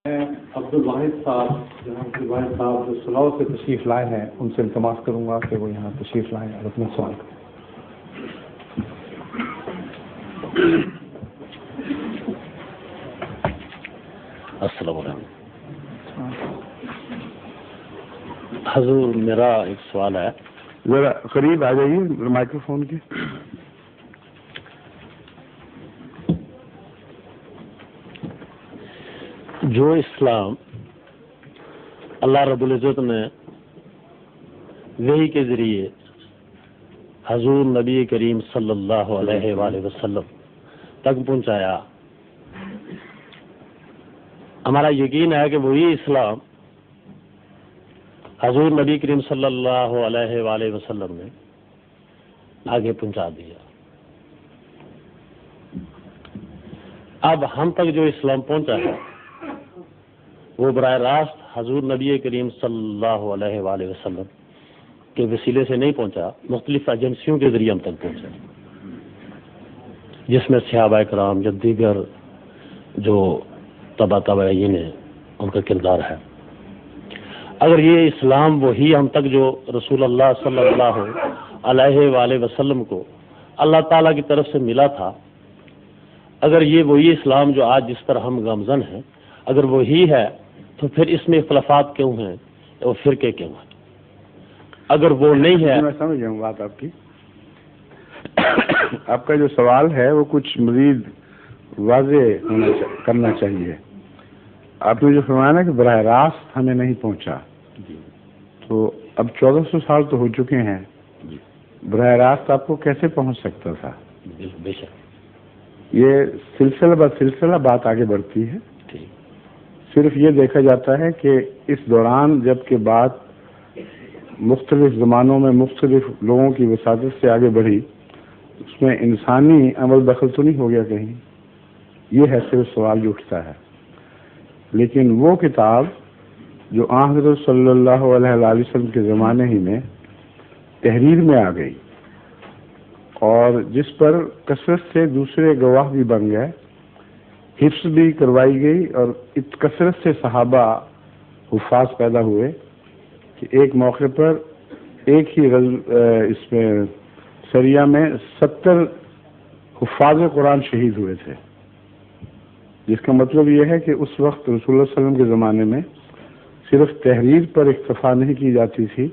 عبد الواحد صاحب جو سلاؤ سے تشریف لائے ہیں ان سے التماس کروں گا کہ وہ یہاں تشریف لائیں اور اپنا سوال کریں۔ السلام علیکم حضور، میرا ایک سوال ہے، ذرا قریب آ جائیے مائکرو فون کے۔ جو اسلام اللہ رب العزت نے وحی کے ذریعے حضور نبی کریم صلی اللہ علیہ وآلہ وسلم تک پہنچایا، ہمارا یقین ہے کہ وہی اسلام حضور نبی کریم صلی اللہ علیہ وآلہ وسلم نے آگے پہنچا دیا۔ اب ہم تک جو اسلام پہنچا ہے وہ براہ راست حضور نبی کریم صلی اللہ علیہ وآلہ وسلم کے وسیلے سے نہیں پہنچا، مختلف ایجنسیوں کے ذریعے ہم تک پہنچا، جس میں صحابہ کرام یا دیگر جو تابعین ہیں ان کا کردار ہے۔ اگر یہ اسلام وہی ہم تک جو رسول اللہ صلی اللہ علیہ وآلہ وسلم کو اللہ تعالیٰ کی طرف سے ملا تھا، اگر یہ وہی اسلام جو آج جس پر ہم گامزن ہیں اگر وہی ہے تو پھر اس میں اختلافات کیوں ہیں اور فرقے کیوں ہیں؟ اگر وہ نہیں ہے، میں سمجھ گیا ہوں بات آپ کی۔ آپ کا جو سوال ہے وہ کچھ مزید واضح کرنا چاہیے۔ آپ نے جو فرمایا نا کہ براہ راست ہمیں نہیں پہنچا، تو اب 1400 سال تو ہو چکے ہیں، براہ راست آپ کو کیسے پہنچ سکتا تھا؟ بے شک یہ سلسلہ بہ سلسلہ بات آگے بڑھتی ہے۔ صرف یہ دیکھا جاتا ہے کہ اس دوران جب کہ بات مختلف زمانوں میں مختلف لوگوں کی وساطت سے آگے بڑھی، اس میں انسانی عمل دخل تو نہیں ہو گیا کہیں، یہ ہے صرف سوال جو اٹھتا ہے۔ لیکن وہ کتاب جو حضرت صلی اللہ علیہ وسلم کے زمانے ہی میں تحریر میں آ گئی اور جس پر کثرت سے دوسرے گواہ بھی بن گئے، حفظ بھی کروائی گئی، اور کثرت سے صحابہ حفاظ پیدا ہوئے کہ ایک موقع پر ایک ہی اس میں سریہ میں 70 حفاظ قرآن شہید ہوئے تھے، جس کا مطلب یہ ہے کہ اس وقت رسول اللہ صلی اللہ علیہ وسلم کے زمانے میں صرف تحریر پر اکتفا نہیں کی جاتی تھی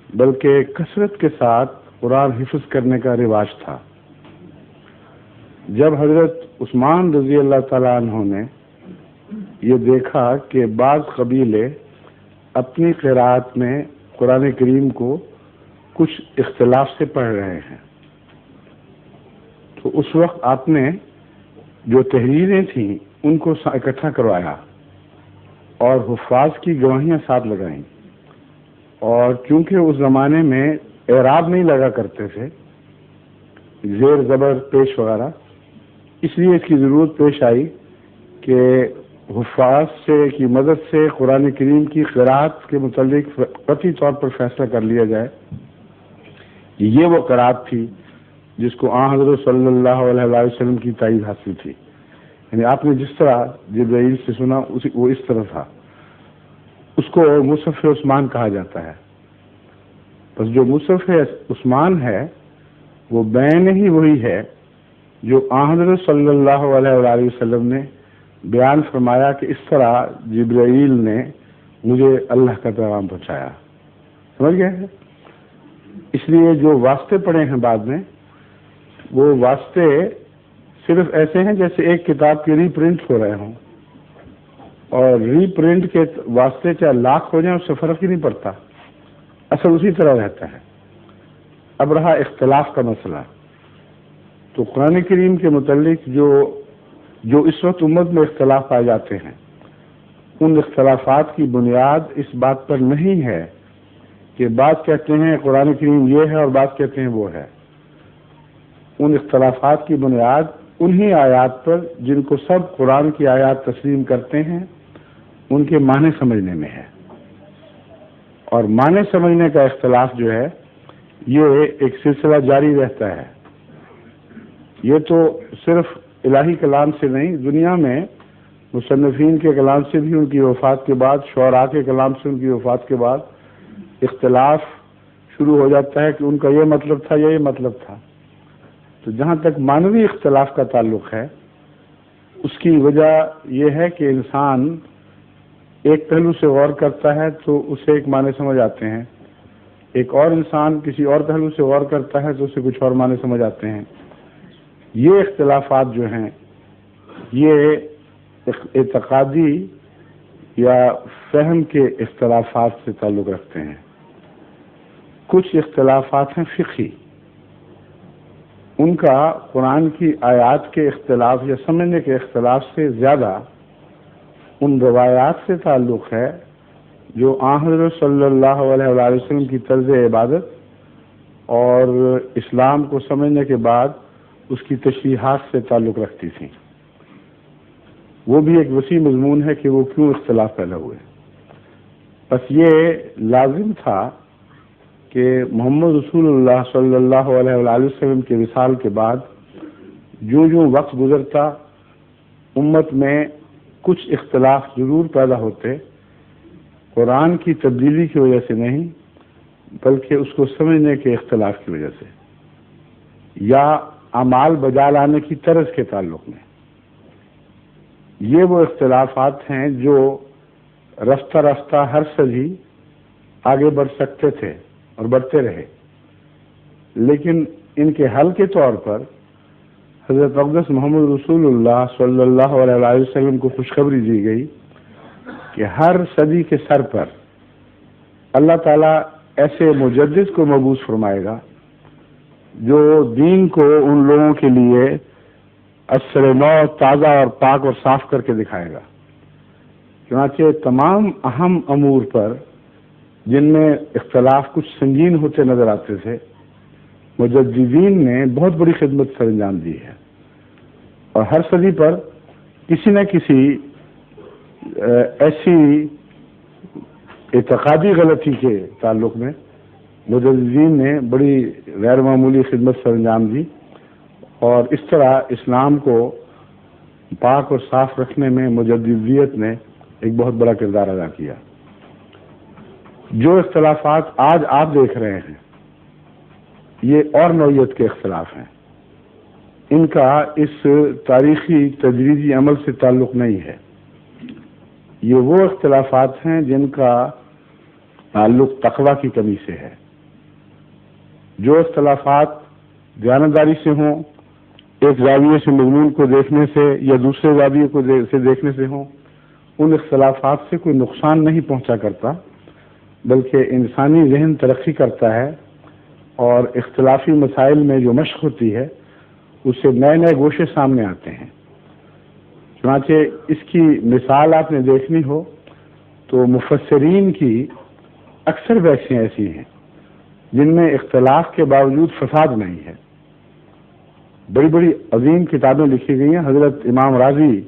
بلکہ کثرت کے ساتھ قرآن حفظ کرنے کا رواج تھا۔ جب حضرت عثمان رضی اللہ تعالیٰ عنہ نے یہ دیکھا کہ بعض قبیلے اپنی قرأت میں قرآن کریم کو کچھ اختلاف سے پڑھ رہے ہیں، تو اس وقت آپ نے جو تحریریں تھیں ان کو اکٹھا کروایا اور حفاظ کی گواہیاں ساتھ لگائیں، اور چونکہ اس زمانے میں اعراب نہیں لگا کرتے تھے، زیر زبر پیش وغیرہ، اس لیے اس کی ضرورت پیش آئی کہ حفاظ سے کی مدد سے قرآن کریم کی قرأت کے متعلق قطعی طور پر فیصلہ کر لیا جائے۔ یہ وہ قرأت تھی جس کو حضرت صلی اللہ علیہ وسلم کی تائید حاصل تھی، یعنی آپ نے جس طرح جبرائیل سے سنا وہ اس طرح تھا۔ اس کو مصحف عثمان کہا جاتا ہے۔ بس جو مصحف عثمان ہے وہ بین ہی وہی ہے جو حضرت صلی اللہ علیہ وآلہ وسلم نے بیان فرمایا کہ اس طرح جبرائیل نے مجھے اللہ کا پیغام پہنچایا۔ سمجھ گئے ہیں؟ اس لیے جو واسطے پڑے ہیں بعد میں، وہ واسطے صرف ایسے ہیں جیسے ایک کتاب کے ری پرنٹ ہو رہے ہوں، اور ری پرنٹ کے واسطے چاہے لاکھ ہو جائیں اس سے فرق ہی نہیں پڑتا، اصل اسی طرح رہتا ہے۔ اب رہا اختلاف کا مسئلہ، تو قرآن کریم کے متعلق جو اس وقت امت میں اختلاف پائے جاتے ہیں، ان اختلافات کی بنیاد اس بات پر نہیں ہے کہ بعض کہتے ہیں قرآن کریم یہ ہے اور بعض کہتے ہیں وہ ہے۔ ان اختلافات کی بنیاد انہی آیات پر جن کو سب قرآن کی آیات تسلیم کرتے ہیں ان کے معنی سمجھنے میں ہے، اور معنی سمجھنے کا اختلاف جو ہے یہ ایک سلسلہ جاری رہتا ہے۔ یہ تو صرف الہی کلام سے نہیں، دنیا میں مصنفین کے کلام سے بھی ان کی وفات کے بعد، شعراء کے کلام سے ان کی وفات کے بعد اختلاف شروع ہو جاتا ہے کہ ان کا یہ مطلب تھا یا یہ مطلب تھا۔ تو جہاں تک معنوی اختلاف کا تعلق ہے، اس کی وجہ یہ ہے کہ انسان ایک پہلو سے غور کرتا ہے تو اسے ایک معنی سمجھ آتے ہیں، ایک اور انسان کسی اور پہلو سے غور کرتا ہے تو اسے کچھ اور معنی سمجھ آتے ہیں۔ یہ اختلافات جو ہیں یہ اعتقادی یا فہم کے اختلافات سے تعلق رکھتے ہیں۔ کچھ اختلافات ہیں فقہی، ان کا قرآن کی آیات کے اختلاف یا سمجھنے کے اختلاف سے زیادہ ان روایات سے تعلق ہے جو آن حضرت صلی اللہ علیہ وآلہ وسلم کی طرز عبادت اور اسلام کو سمجھنے کے بعد اس کی تشریحات سے تعلق رکھتی تھیں۔ وہ بھی ایک وسیع مضمون ہے کہ وہ کیوں اختلاف پیدا ہوئے۔ بس یہ لازم تھا کہ محمد رسول اللہ صلی اللہ علیہ وآلہ وسلم کے وصال کے بعد جو وقت گزرتا امت میں کچھ اختلاف ضرور پیدا ہوتے، قرآن کی تبدیلی کی وجہ سے نہیں بلکہ اس کو سمجھنے کے اختلاف کی وجہ سے یا اعمال بجا لانے کی طرز کے تعلق میں۔ یہ وہ اختلافات ہیں جو رفتہ رفتہ ہر صدی آگے بڑھ سکتے تھے اور بڑھتے رہے، لیکن ان کے حل کے طور پر حضرت اقدس محمد رسول اللہ صلی اللہ علیہ وآلہ وسلم کو خوشخبری دی گئی کہ ہر صدی کے سر پر اللہ تعالیٰ ایسے مجدد کو مبعوث فرمائے گا جو دین کو ان لوگوں کے لیے اثر نو تازہ اور پاک اور صاف کر کے دکھائے گا۔ چنانچہ تمام اہم امور پر جن میں اختلاف کچھ سنگین ہوتے نظر آتے تھے، مجددین نے بہت بڑی خدمت سر انجام دی ہے، اور ہر صدی پر کسی نہ کسی ایسی اعتقادی غلطی کے تعلق میں مجددین نے بڑی غیر معمولی خدمت سر انجام دی، اور اس طرح اسلام کو پاک اور صاف رکھنے میں مجددیت نے ایک بہت بڑا کردار ادا کیا۔ جو اختلافات آج آپ دیکھ رہے ہیں یہ اور نوعیت کے اختلاف ہیں، ان کا اس تاریخی تدریجی عمل سے تعلق نہیں ہے۔ یہ وہ اختلافات ہیں جن کا تعلق تقویٰ کی کمی سے ہے۔ جو اختلافات دیانتداری سے ہوں، ایک زاویے سے مضمون کو دیکھنے سے یا دوسرے زاویے کو سے دیکھنے سے ہوں، ان اختلافات سے کوئی نقصان نہیں پہنچا کرتا، بلکہ انسانی ذہن ترقی کرتا ہے، اور اختلافی مسائل میں جو مشق ہوتی ہے اس سے نئے نئے گوشے سامنے آتے ہیں۔ چنانچہ اس کی مثال آپ نے دیکھنی ہو تو مفسرین کی اکثر بحثیں ایسی ہیں جن میں اختلاف کے باوجود فساد نہیں ہے۔ بڑی بڑی عظیم کتابیں لکھی گئی ہیں۔ حضرت امام راضی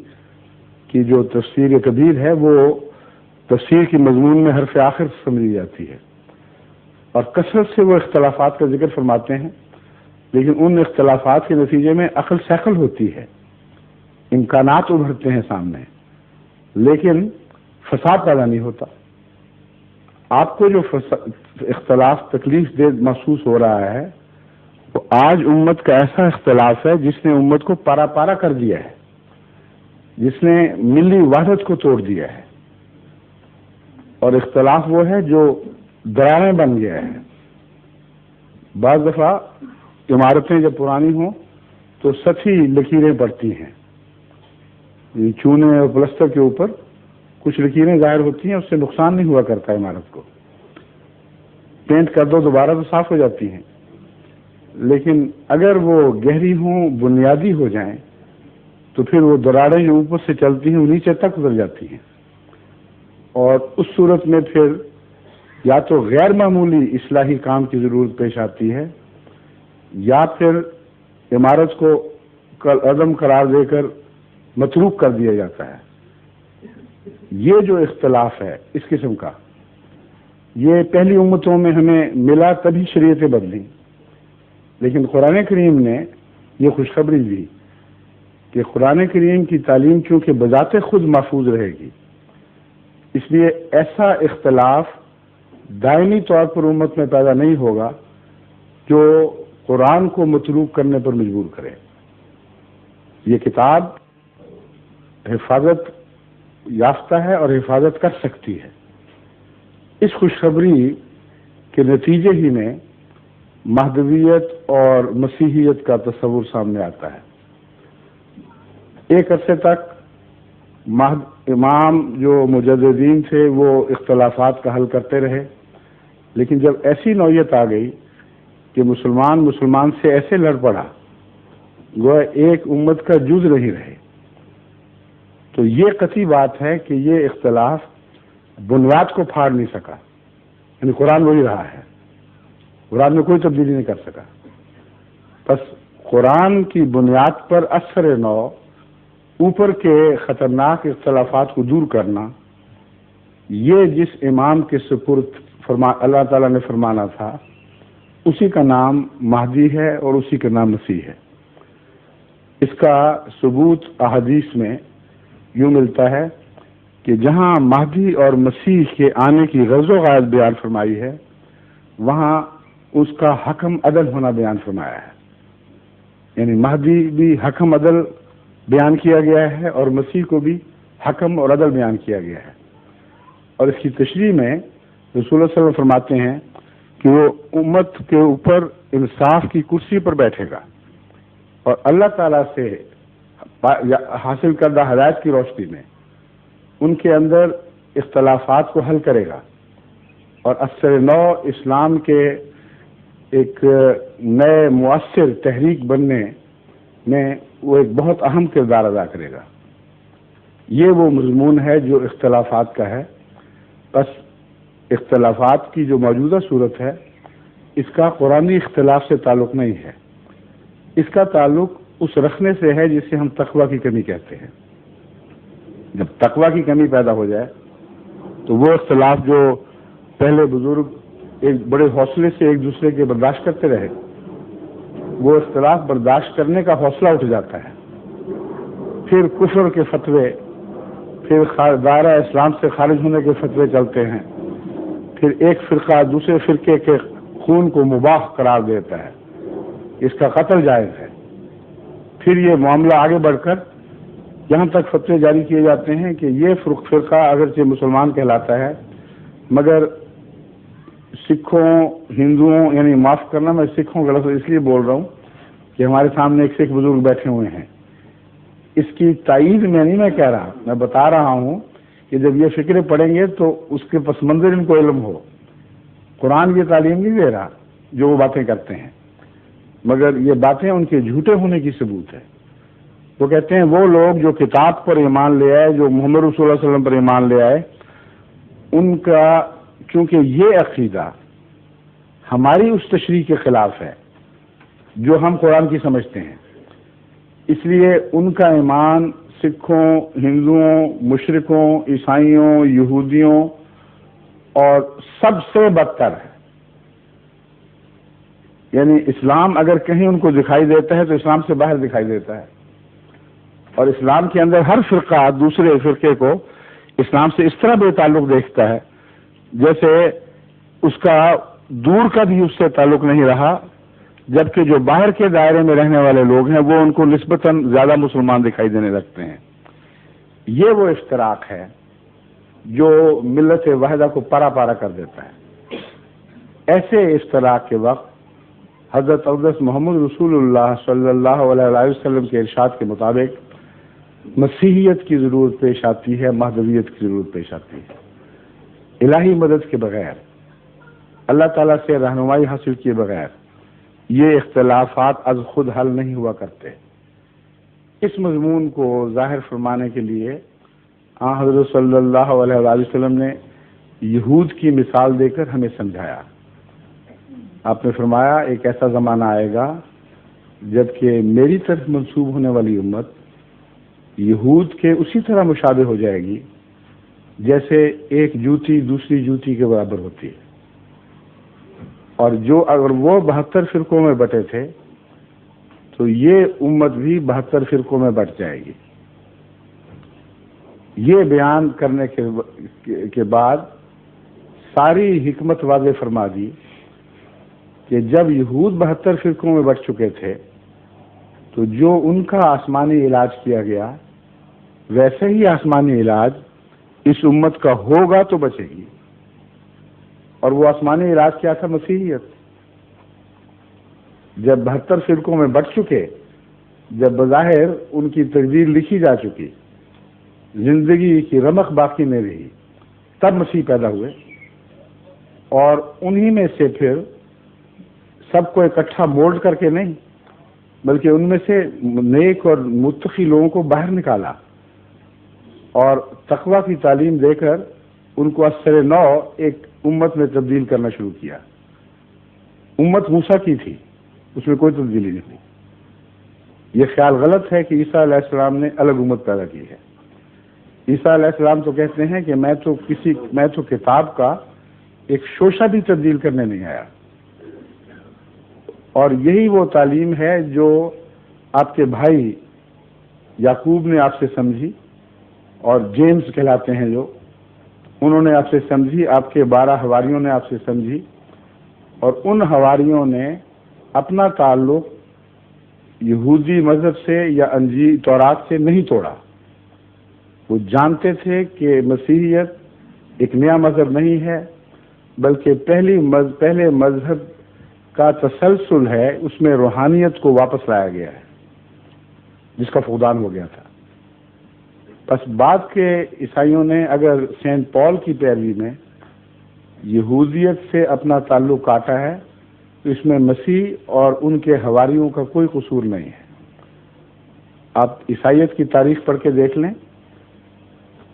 کی جو تفسیر کبیر ہے وہ تفسیر کی مضمون میں حرف آخر سمجھی جاتی ہے، اور کثرت سے وہ اختلافات کا ذکر فرماتے ہیں، لیکن ان اختلافات کے نتیجے میں عقل سیکل ہوتی ہے، امکانات ابھرتے ہیں سامنے، لیکن فساد پیدا نہیں ہوتا۔ آپ کو جو اختلاف تکلیف دہ محسوس ہو رہا ہے وہ آج امت کا ایسا اختلاف ہے جس نے امت کو پارا پارا کر دیا ہے، جس نے ملی وحدت کو توڑ دیا ہے، اور اختلاف وہ ہے جو دراریں بن گیا ہے۔ بعض دفعہ عمارتیں جب پرانی ہوں تو سطحی لکیریں پڑتی ہیں، چونے اور پلستر کے اوپر کچھ لکیریں ظاہر ہوتی ہیں، اس سے نقصان نہیں ہوا کرتا عمارت کو، پینٹ کر دو دوبارہ تو صاف ہو جاتی ہیں، لیکن اگر وہ گہری ہوں، بنیادی ہو جائیں تو پھر وہ دراریں جو اوپر سے چلتی ہیں وہ نیچے تک اتر جاتی ہیں، اور اس صورت میں پھر یا تو غیر معمولی اصلاحی کام کی ضرورت پیش آتی ہے، یا پھر عمارت کو عدم قرار دے کر متروک کر دیا جاتا ہے۔ یہ جو اختلاف ہے اس قسم کا، یہ پہلی امتوں میں ہمیں ملا تبھی شریعتیں بدلی، لیکن قرآن کریم نے یہ خوشخبری دی کہ قرآن کریم کی تعلیم چونکہ بذات خود محفوظ رہے گی، اس لیے ایسا اختلاف دائمی طور پر امت میں پیدا نہیں ہوگا جو قرآن کو متروک کرنے پر مجبور کرے۔ یہ کتاب حفاظت یافتہ ہے اور حفاظت کر سکتی ہے۔ اس خوشخبری کے نتیجے ہی میں مہدویت اور مسیحیت کا تصور سامنے آتا ہے۔ ایک عرصے تک امام جو مجددین تھے وہ اختلافات کا حل کرتے رہے، لیکن جب ایسی نوعیت آ گئی کہ مسلمان سے ایسے لڑ پڑا گویا ایک امت کا جز نہیں رہے، تو یہ قطعی بات ہے کہ یہ اختلاف بنیاد کو پھاڑ نہیں سکا، یعنی قرآن وہی رہا ہے، قرآن میں کوئی تبدیلی نہیں کر سکا۔ بس قرآن کی بنیاد پر اثر نو اوپر کے خطرناک اختلافات کو دور کرنا، یہ جس امام کے سپرد اللہ تعالیٰ نے فرمانا تھا اسی کا نام مہدی ہے اور اسی کا نام مسیح ہے۔ اس کا ثبوت احادیث میں یوں ملتا ہے کہ جہاں مہدی اور مسیح کے آنے کی غرض و غایت بیان فرمائی ہے وہاں اس کا حکم عدل ہونا بیان فرمایا ہے، یعنی مہدی بھی حکم عدل بیان کیا گیا ہے اور مسیح کو بھی حکم اور عدل بیان کیا گیا ہے۔ اور اس کی تشریح میں رسول اللہ صلی اللہ علیہ وسلم فرماتے ہیں کہ وہ امت کے اوپر انصاف کی کرسی پر بیٹھے گا اور اللہ تعالیٰ سے حاصل کردہ ہدایت کی روشنی میں ان کے اندر اختلافات کو حل کرے گا، اور اثر نو اسلام کے ایک نئے مؤثر تحریک بننے میں وہ ایک بہت اہم کردار ادا کرے گا۔ یہ وہ مضمون ہے جو اختلافات کا ہے۔ بس اختلافات کی جو موجودہ صورت ہے اس کا قرآنی اختلاف سے تعلق نہیں ہے، اس کا تعلق اس رکھنے سے ہے جسے ہم تقویٰ کی کمی کہتے ہیں۔ جب تقویٰ کی کمی پیدا ہو جائے تو وہ اختلاف جو پہلے بزرگ ایک بڑے حوصلے سے ایک دوسرے کے برداشت کرتے رہے، وہ اختلاف برداشت کرنے کا حوصلہ اٹھ جاتا ہے، پھر کفر کے فتوے، پھر دائرہ اسلام سے خارج ہونے کے فتوے چلتے ہیں، پھر ایک فرقہ دوسرے فرقے کے خون کو مباح قرار دیتا ہے، اس کا قتل جائز ہے۔ پھر یہ معاملہ آگے بڑھ کر یہاں تک فتوے جاری کیے جاتے ہیں کہ یہ فرقہ اگرچہ مسلمان کہلاتا ہے مگر سکھوں ہندوؤں، یعنی معاف کرنا میں سکھوں کا لفظ اس لیے بول رہا ہوں کہ ہمارے سامنے ایک سکھ بزرگ بیٹھے ہوئے ہیں، اس کی تائید میں نہیں میں کہہ رہا، میں بتا رہا ہوں کہ جب یہ فکریں پڑھیں گے تو اس کے پس منظر ان کو علم ہو۔ قرآن یہ تعلیم نہیں دے رہا جو وہ باتیں کرتے ہیں، مگر یہ باتیں ان کے جھوٹے ہونے کی ثبوت ہے۔ وہ کہتے ہیں وہ لوگ جو کتاب پر ایمان لے آئے، جو محمد رسول اللہ صلی اللہ علیہ وسلم پر ایمان لے آئے، ان کا چونکہ یہ عقیدہ ہماری اس تشریح کے خلاف ہے جو ہم قرآن کی سمجھتے ہیں، اس لیے ان کا ایمان سکھوں، ہندوؤں، مشرکوں، عیسائیوں، یہودیوں اور سب سے بدتر ہے۔ یعنی اسلام اگر کہیں ان کو دکھائی دیتا ہے تو اسلام سے باہر دکھائی دیتا ہے، اور اسلام کے اندر ہر فرقہ دوسرے فرقے کو اسلام سے اس طرح بے تعلق دیکھتا ہے جیسے اس کا دور کا بھی اس سے تعلق نہیں رہا، جبکہ جو باہر کے دائرے میں رہنے والے لوگ ہیں وہ ان کو نسبتاً زیادہ مسلمان دکھائی دینے لگتے ہیں۔ یہ وہ افتراق ہے جو ملت واحدہ کو پارا پارا کر دیتا ہے۔ ایسے افتراق کے وقت حضرت اقدس محمد رسول اللہ صلی اللہ علیہ وسلم کے ارشاد کے مطابق مسیحیت کی ضرورت پیش آتی ہے، مہدویت کی ضرورت پیش آتی ہے۔ الہی مدد کے بغیر، اللہ تعالیٰ سے رہنمائی حاصل کیے بغیر یہ اختلافات از خود حل نہیں ہوا کرتے۔ اس مضمون کو ظاہر فرمانے کے لیے حضرت صلی اللہ علیہ وسلم نے یہود کی مثال دے کر ہمیں سمجھایا۔ آپ نے فرمایا ایک ایسا زمانہ آئے گا جبکہ میری طرف منسوب ہونے والی امت یہود کے اسی طرح مشابہ ہو جائے گی جیسے ایک جوتی دوسری جوتی کے برابر ہوتی ہے، اور جو اگر وہ 72 فرقوں میں بٹے تھے تو یہ امت بھی 72 فرقوں میں بٹ جائے گی۔ یہ بیان کرنے کے بعد ساری حکمت واضح فرما دی کہ جب یہود 72 فرقوں میں بٹ چکے تھے تو جو ان کا آسمانی علاج کیا گیا ویسے ہی آسمانی علاج اس امت کا ہوگا تو بچے گی، اور وہ آسمانی علاج کیا تھا؟ مسیحیت۔ جب 72 فرقوں میں بٹ چکے، جب بظاہر ان کی تقدیر لکھی جا چکی، زندگی کی رمق باقی نہیں رہی، تب مسیح پیدا ہوئے، اور انہی میں سے پھر سب کو اکٹھا مولڈ کر کے نہیں بلکہ ان میں سے نیک اور متقی لوگوں کو باہر نکالا اور تقوی کی تعلیم دے کر ان کو اثر نو ایک امت میں تبدیل کرنا شروع کیا۔ امت موسیٰ کی تھی، اس میں کوئی تبدیلی نہیں تھی۔ یہ خیال غلط ہے کہ عیسیٰ علیہ السلام نے الگ امت پیدا کی ہے۔ عیسیٰ علیہ السلام تو کہتے ہیں کہ میں تو کتاب کا ایک شوشہ بھی تبدیل کرنے نہیں آیا، اور یہی وہ تعلیم ہے جو آپ کے بھائی یعقوب نے آپ سے سمجھی، اور جیمز کہلاتے ہیں جو، انہوں نے آپ سے سمجھی، آپ کے 12 حواریوں نے آپ سے سمجھی، اور ان حواریوں نے اپنا تعلق یہودی مذہب سے یا انجیل تورات سے نہیں توڑا۔ وہ جانتے تھے کہ مسیحیت ایک نیا مذہب نہیں ہے بلکہ پہلے مذہب کا تسلسل ہے، اس میں روحانیت کو واپس لایا گیا ہے جس کا فقدان ہو گیا تھا۔ بس بعد کے عیسائیوں نے اگر سینٹ پال کی پیروی میں یہودیت سے اپنا تعلق کاٹا ہے تو اس میں مسیح اور ان کے حواریوں کا کوئی قصور نہیں ہے۔ آپ عیسائیت کی تاریخ پڑھ کے دیکھ لیں،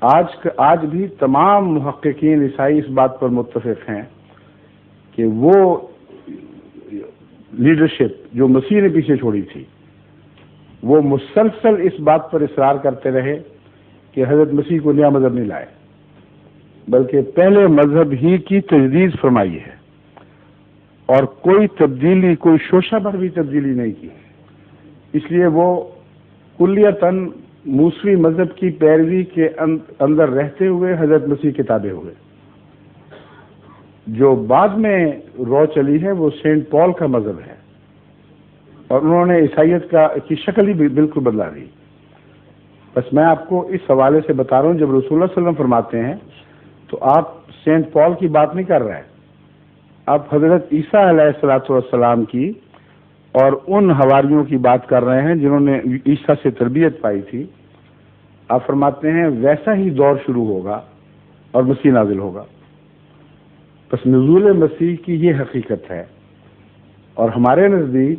آج بھی تمام محققین عیسائی اس بات پر متفق ہیں کہ وہ لیڈرشپ جو مسیح نے پیچھے چھوڑی تھی، وہ مسلسل اس بات پر اصرار کرتے رہے کہ حضرت مسیح کو نیا مذہب نہیں لائے بلکہ پہلے مذہب ہی کی تجدید فرمائی ہے، اور کوئی تبدیلی، کوئی شوشہ پر بھی تبدیلی نہیں کی۔ اس لیے وہ کلیتاً موسوی مذہب کی پیروی کے اندر رہتے ہوئے حضرت مسیح کے تابع ہوئے۔ جو بعد میں رو چلی ہے وہ سینٹ پال کا مذہب ہے، اور انہوں نے عیسائیت کی شکل ہی بالکل بدلا دی۔ بس میں آپ کو اس حوالے سے بتا رہا ہوں، جب رسول اللہ صلی اللہ علیہ وسلم فرماتے ہیں تو آپ سینٹ پال کی بات نہیں کر رہے، آپ حضرت عیسیٰ علیہ السلام کی اور ان حواریوں کی بات کر رہے ہیں جنہوں نے عیسیٰ سے تربیت پائی تھی۔ آپ فرماتے ہیں ویسا ہی دور شروع ہوگا اور مسیح نازل ہوگا۔ بس نزول مسیح کی یہ حقیقت ہے، اور ہمارے نزدیک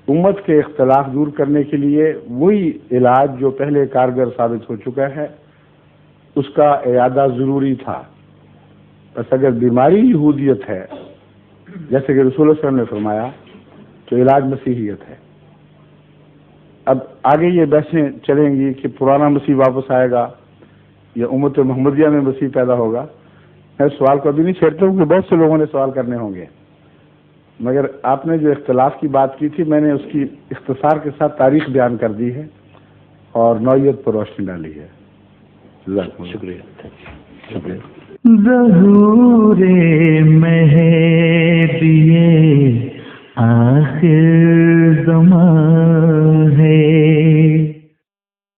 امت کے اختلاف دور کرنے کے لیے وہی علاج جو پہلے کارگر ثابت ہو چکا ہے اس کا اعادہ ضروری تھا۔ بس اگر بیماری یہودیت ہے جیسے کہ رسول اللہ صلی اللہ علیہ وسلم نے فرمایا تو علاج مسیحیت ہے۔ اب آگے یہ بحثیں چلیں گی کہ پرانا مسیح واپس آئے گا یا امت محمدیہ میں مسیح پیدا ہوگا۔ میں سوال کو ابھی نہیں چھیڑتا ہوں کہ بہت سے لوگوں نے سوال کرنے ہوں گے، مگر آپ نے جو اختلاف کی بات کی تھی میں نے اس کی اختصار کے ساتھ تاریخ بیان کر دی ہے اور نوعیت پر روشنی ڈالی ہے۔ شکریہ۔ ظہور مہدی آخر زمان ہے،